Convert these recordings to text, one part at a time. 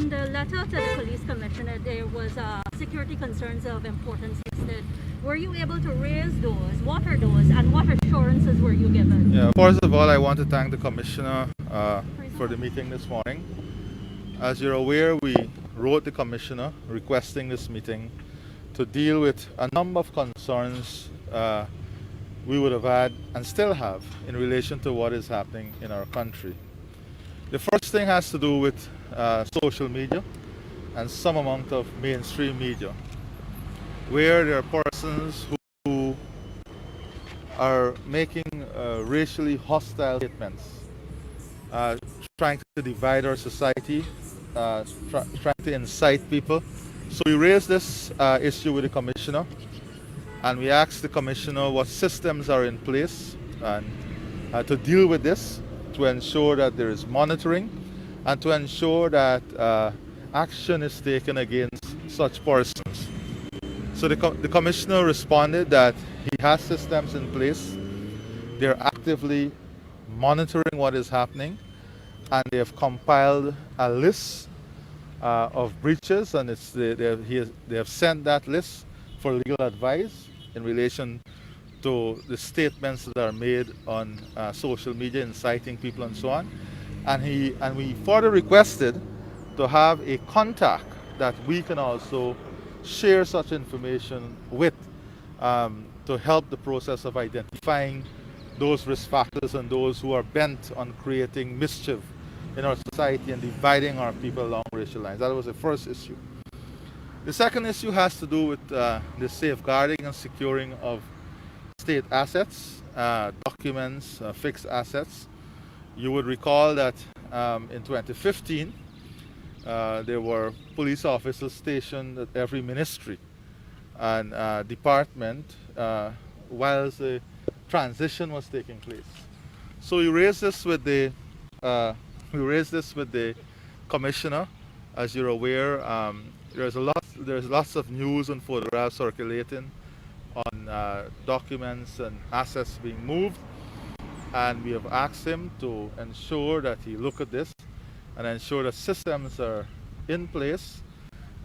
in the letter to the police commissioner, there was security concerns of importance listed. Were you able to raise those? What are those? And what assurances were you given? Yeah, first of all, I want to thank the commissioner for the meeting this morning. As you're aware, we wrote the commissioner requesting this meeting to deal with a number of concerns we would have had and still have in relation to what is happening in our country. The first thing has to do with social media and some amount of mainstream media, where there are persons who are making racially hostile statements, trying to divide our society, trying to incite people. So we raised this issue with the commissioner, and we asked the commissioner what systems are in place and to deal with this, to ensure that there is monitoring and to ensure that action is taken against such persons. So the commissioner responded that he has systems in place. They're actively monitoring what is happening, and they have compiled a list of breaches, and they have sent that list for legal advice in relation to the statements that are made on social media, inciting people and so on. And we further requested to have a contact that we can also share such information with to help the process of identifying those risk factors and those who are bent on creating mischief in our society and dividing our people along racial lines. That was the first issue. The second issue has to do with the safeguarding and securing of state assets, documents, fixed assets. You would recall that in 2015, there were police officers stationed at every ministry and department whilst the transition was taking place. So we raised this with the commissioner. As you're aware, there's lots of news and photographs circulating on documents and assets being moved, and we have asked him to ensure that he look at this and ensure that systems are in place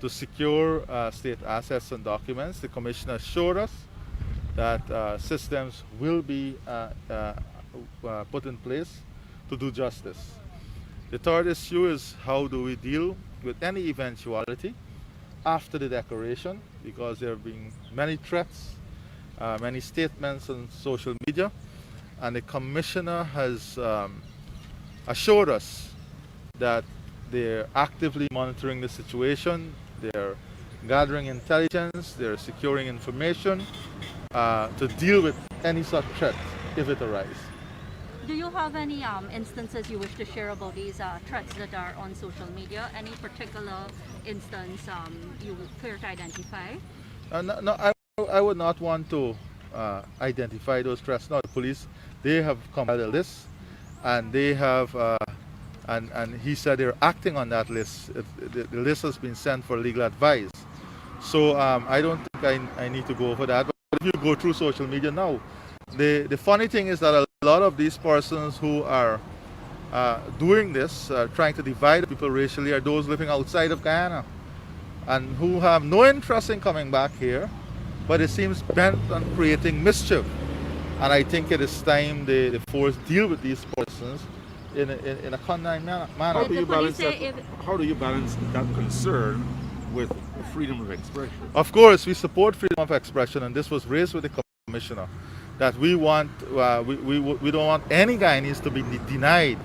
to secure state assets and documents. The commissioner assured us that systems will be put in place to do justice. The third issue is how do we deal with any eventuality after the declaration, because there have been many threats, many statements on social media, and the commissioner has assured us that they're actively monitoring the situation, they're gathering intelligence, they're securing information to deal with any such threat if it arises. Do you have any instances you wish to share about these threats that are on social media? Any particular instance you would care to identify? No, I would not want to identify those threats. No, the police, they have compiled a list, and they have, and he said they're acting on that list. The list has been sent for legal advice. So I don't think I need to go over that. But if you go through social media now, the funny thing is that a lot of these persons who are doing this, trying to divide people racially, are those living outside of Guyana and who have no interest in coming back here, but it seems bent on creating mischief. And I think it is time the force deal with these persons in a condign manner. How do you balance that concern with freedom of expression? Of course, we support freedom of expression, and this was raised with the commissioner, that we want, we don't want any Guyanese to be denied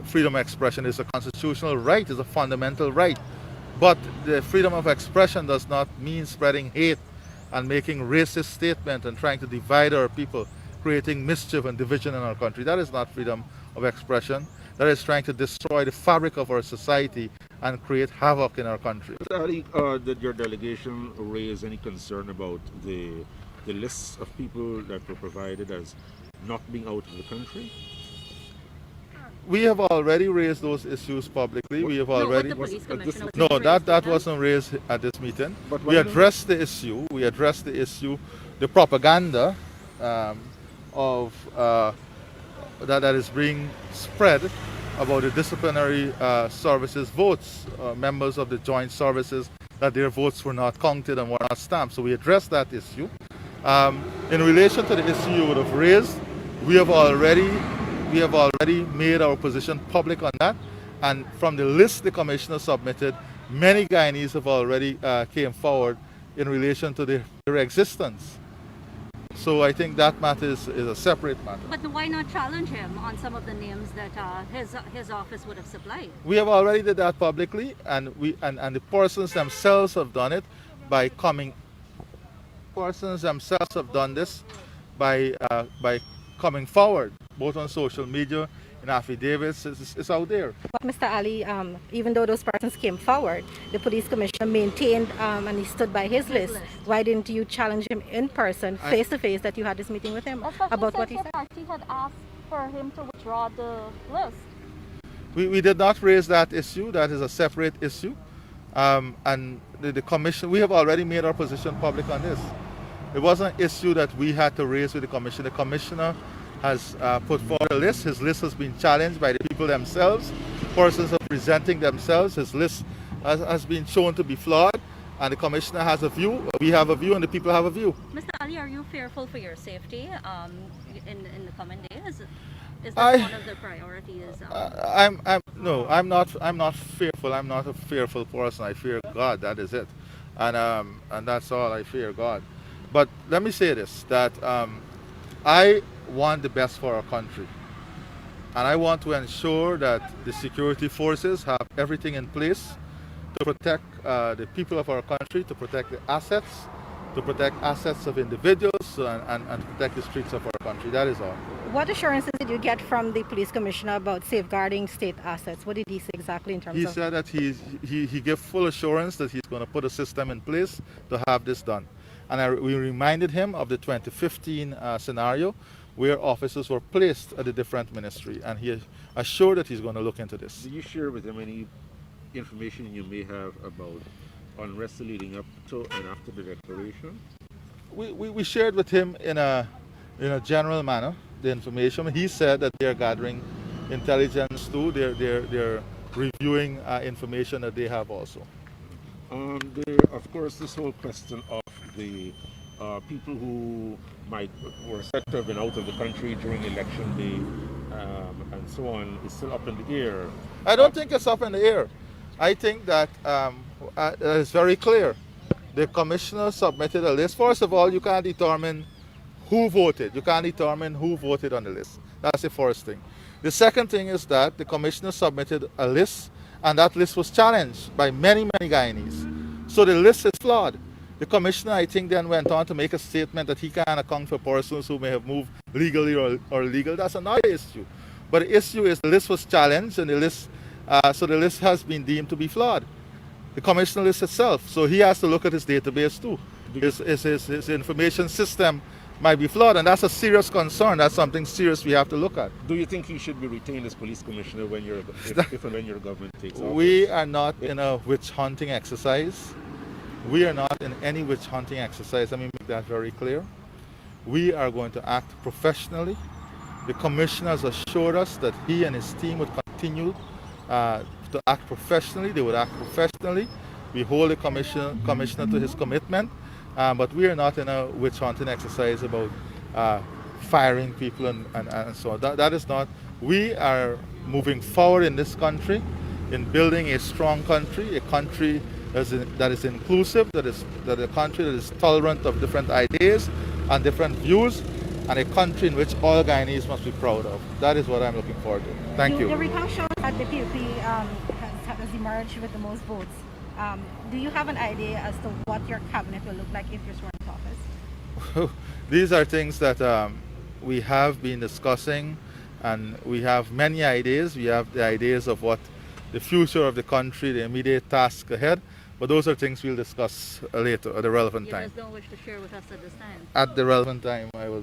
freedom of expression. It's a constitutional right, it's a fundamental right. But the freedom of expression does not mean spreading hate and making racist statements and trying to divide our people, creating mischief and division in our country. That is not freedom of expression. That is trying to destroy the fabric of our society and create havoc in our country. Did your delegation raise any concern about the lists of people that were provided as not being out of the country? We have already raised those issues publicly. We have already... No, that wasn't raised at this meeting. But we addressed the issue. We addressed the issue, the propaganda of that is being spread about the disciplinary services votes, members of the joint services, that their votes were not counted and were not stamped. So we addressed that issue. In relation to the issue you would have raised, we have already made our position public on that. And from the list the commissioner submitted, many Guyanese have already came forward in relation to their existence. So I think that matter is a separate matter. But why not challenge him on some of the names that his office would have supplied? We have already did that publicly, and the persons themselves have done it by coming. Persons themselves have done this by coming forward, both on social media, in affidavits. It's out there. But Mr. Ali, even though those persons came forward, the police commissioner maintained and he stood by his list. Why didn't you challenge him in person, face to face, that you had this meeting with him about what he said? The party had asked for him to withdraw the list. We did not raise that issue. That is a separate issue. And the commission, we have already made our position public on this. It wasn't an issue that we had to raise with the commission. The commissioner has put forward a list. His list has been challenged by the people themselves. Persons are presenting themselves. His list has been shown to be flawed, and the commissioner has a view. We have a view, and the people have a view. Mr. Ali, are you fearful for your safety in the coming days? Is that one of the priorities? I'm not fearful. I'm not a fearful person. I fear God. That is it, and that's all. I fear God. But let me say this: that I want the best for our country, and I want to ensure that the security forces have everything in place to protect the people of our country, to protect the assets, of individuals, and to protect the streets of our country. That is all. What assurances did you get from the police commissioner about safeguarding state assets? What did he say exactly in terms of? He said that he gave full assurance that he's going to put a system in place to have this done. And we reminded him of the 2015 scenario where officers were placed at the different ministry, and he assured that he's going to look into this. Do you share with him any information you may have about unrest leading up to and after the declaration? We shared with him in a general manner the information. He said that they're gathering intelligence too. They're reviewing information that they have also. Of course, this whole question of the people who were said to have been out of the country during election day and so on is still up in the air. I don't think it's up in the air. I think that it's very clear. The commissioner submitted a list. First of all, you can't determine who voted. You can't determine who voted on the list. That's the first thing. The second thing is that the commissioner submitted a list, and that list was challenged by many Guyanese. So the list is flawed. The commissioner, I think, then went on to make a statement that he can't account for persons who may have moved legally or illegal. That's another issue. But the issue is the list was challenged, and so the list has been deemed to be flawed. The commissioner list itself. So he has to look at his database too. His information system might be flawed, and that's a serious concern. That's something serious we have to look at. Do you think he should be retained as police commissioner if and when your government takes office? We are not in a witch hunting exercise. We are not in any witch hunting exercise. Let me make that very clear. We are going to act professionally. The commissioner has assured us that he and his team would continue to act professionally. They would act professionally. We hold the commissioner to his commitment. But we are not in a witch hunting exercise about firing people and so on. That is not. We are moving forward in this country, in building a strong country, a country that is inclusive, that a country that is tolerant of different ideas and different views, and a country in which all Guyanese must be proud of. That is what I'm looking forward to. Thank you. The recount shows that the PPP has emerged with the most votes. Do you have an idea as to what your cabinet will look like if you're sworn into office? These are things that we have been discussing, and we have many ideas. We have the ideas of what the future of the country, the immediate task ahead, but those are things we'll discuss later at the relevant time. You just don't wish to share with us at this time? At the relevant time, I'll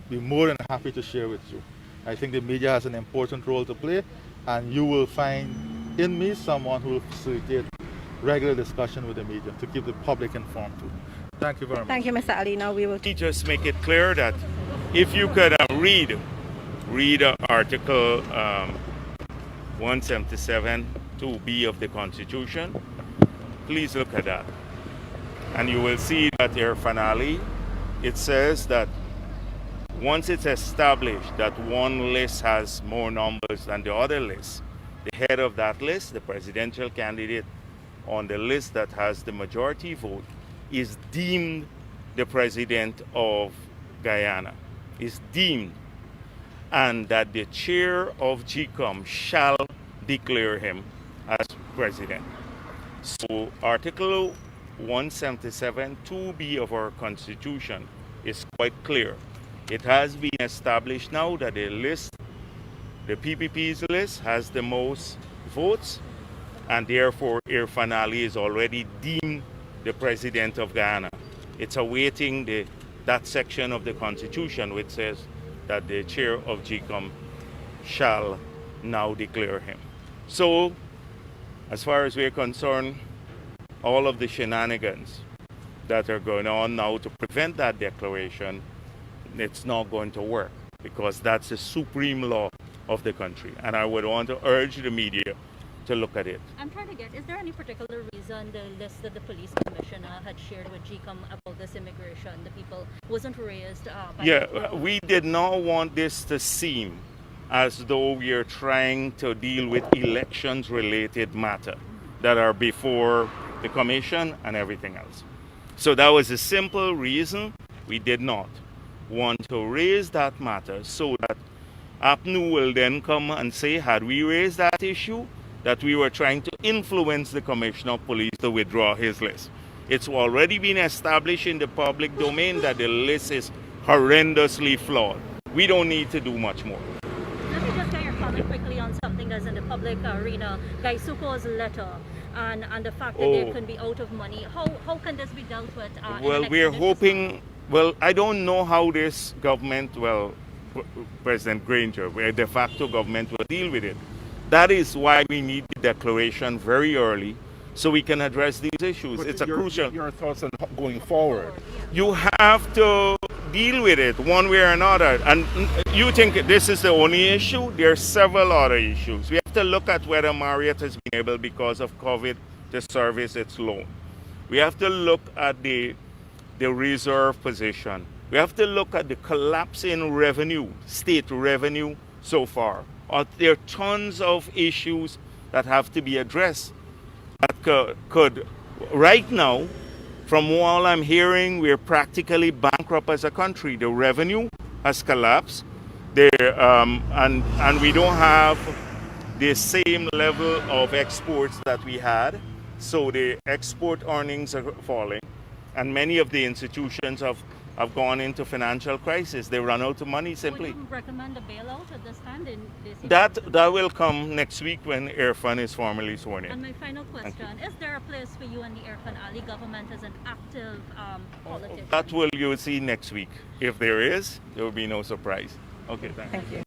be more than happy to share with you. I think the media has an important role to play, and you will find in me someone who will facilitate regular discussion with the media to keep the public informed too. Thank you very much. Thank you, Mr. Ali. Now we will Just make it clear that if you could read read Article 177 2B of the Constitution, please look at that. And you will see that Irfaan, it says that once it's established that one list has more numbers than the other list, the head of that list, the presidential candidate on the list that has the majority vote, is deemed the president of Guyana, is deemed, and that the chair of GCOM shall declare him as president. So Article 177 2B of our Constitution is quite clear. It has been established now that the list, the PPP's list, has the most votes, and therefore Irfaan is already deemed the president of Guyana. It's awaiting that section of the Constitution which says that the chair of GCOM shall now declare him. So, as far as we're concerned, all of the shenanigans that are going on now to prevent that declaration, it's not going to work, because that's the supreme law of the country. And I would want to urge the media to look at it. I'm trying to get, is there any particular reason the list that the police commissioner had shared with GCOM about this immigration, the people, wasn't raised by the we did not want this to seem as though we are trying to deal with elections related matter that are before the commission and everything else. So that was a simple reason we did not want to raise that matter, so that APNU will then come and say, had we raised that issue, that we were trying to influence the Commissioner of Police to withdraw his list. It's already been established in the public domain that the list is horrendously flawed. We don't need to do much more. Let me just get your comment quickly on something that's in the public arena. Guy Suko's letter and the fact that they can be out of money. How can this be dealt with? Well, we're hoping, well, I don't know how this government, well, President Granger, where de facto government will deal with it. That is why we need the declaration very early, so we can address these issues. But it's a crucial. Your thoughts on going forward? You have to deal with it one way or another. And you think this is the only issue? There are several other issues. We have to look at whether Marriott has been able, because of COVID, to service its loan. We have to look at the reserve position. We have to look at the collapse in revenue, state revenue so far. There are tons of issues that have to be addressed that could right now, from all I'm hearing, we're practically bankrupt as a country. The revenue has collapsed, and we don't have the same level of exports that we had, so the export earnings are falling, and many of the institutions have gone into financial crisis. They run out of money simply. Would you recommend a bailout at this time? That will come next week when Irfaan is formally sworn in. And my final question, is there a place for you and the Irfaan Ali government as an active politician? That will you will see next week. If there is, there will be no surprise. Okay, thanks. Thank you.